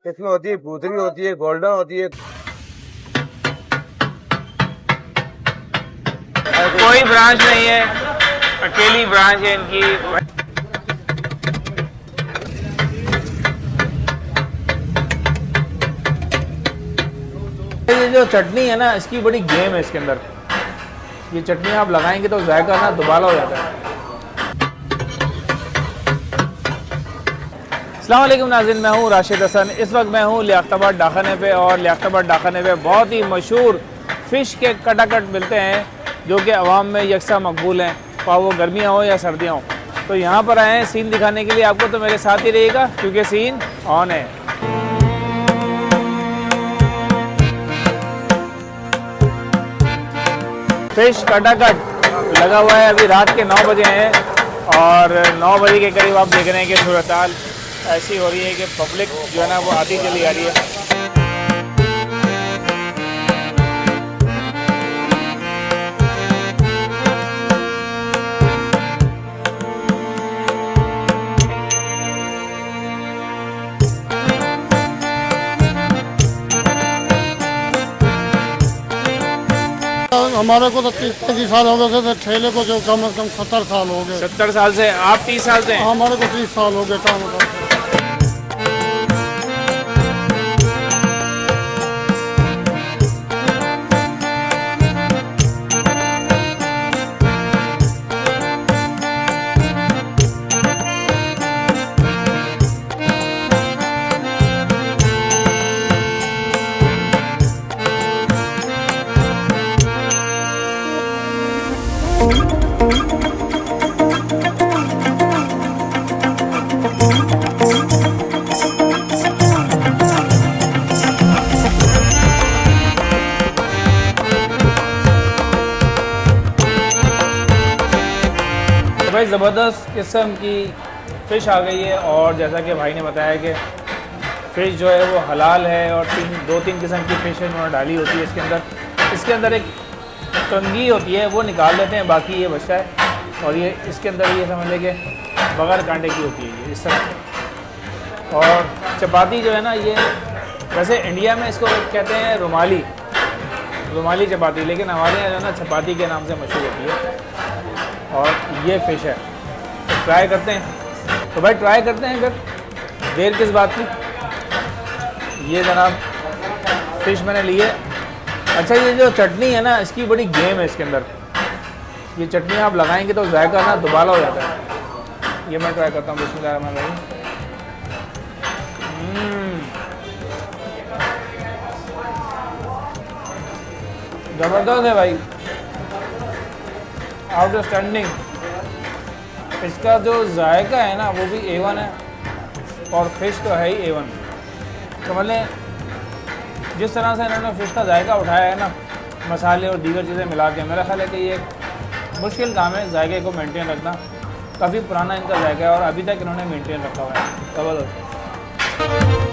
इसमें होती है भूतरी, होती है गोल्डन, होती है। कोई ब्रांच नहीं है, अकेली ब्रांच है इनकी। ये जो चटनी है ना, इसकी बड़ी गेम है इसके अंदर। ये चटनी आप लगाएंगे तो जायका ना दुबाला हो जाता है। अस्सलाम वालेकुम नाज़रीन, मैं हूँ राशिद हसन। इस वक्त मैं हूँ लियाकताबाद डाखाने पे, और लियाकताबाद डाखाने पे बहुत ही मशहूर फ़िश के कटाकट मिलते हैं जो कि आवाम में यकसा मकबूल हैं, और वो गर्मियाँ हो या सर्दियाँ हो। तो यहाँ पर आए हैं सीन दिखाने के लिए आपको, तो मेरे साथ ही रहिएगा क्योंकि सीन ऑन है। फ़िश कटाकट लगा हुआ है। अभी रात के 9 बजे हैं और 9 बजे के करीब आप देख रहे हैं कि सूरत हाल ऐसी हो रही है कि पब्लिक जो है ना वो आती चली आ रही है। हमारे को तो 30 साल हो गए थे, ठेले को जो कम से कम 70 साल हो गए। 70 साल से? आप 30 साल से? हमारे को 30 साल हो गए काम करते। भाई ज़बरदस्त किस्म की फ़िश आ गई है, और जैसा कि भाई ने बताया कि फ़िश जो है वो हलाल है, और 2-3 किस्म की फ़िश उन्होंने डाली होती है इसके अंदर। इसके अंदर एक कंगी होती है, वो निकाल देते हैं, बाकी ये बचता है। और ये इसके अंदर ये समझ लें कि बगैर कांटे की होती है ये इस तरह। और चपाती जो है ना, ये वैसे इंडिया में इसको कहते हैं रुमाली चपाती, लेकिन हमारे यहाँ जो है ना चपाती के नाम से मशहूर होती है। और ये फ़िश है, तो ट्राई करते हैं। तो भाई ट्राई करते हैं, फिर देर किस बात की। ये जनाब फ़िश मैंने ली है। अच्छा, ये जो चटनी है ना, इसकी बड़ी गेम है इसके अंदर। ये चटनी आप लगाएंगे तो जायका ना दुबाला हो जाता है। ये मैं ट्राई करता हूँ। बिस्मिल्लाहिर्रहमानिर्रहीम। ज़बरदस्त है भाई, आउटस्टैंडिंग। इसका जो जायका है ना वो भी A1 है, और फ़िश तो है ही A1। तो मतलब जिस तरह से इन्होंने फ़िश का जायका उठाया है ना, मसाले और दीगर चीज़ें मिला के, मेरा ख्याल है कि ये मुश्किल काम है जायके को मेंटेन रखना। काफ़ी पुराना इनका जायका है और अभी तक इन्होंने मेंटेन रखा हुआ है। ज़बरदस्त।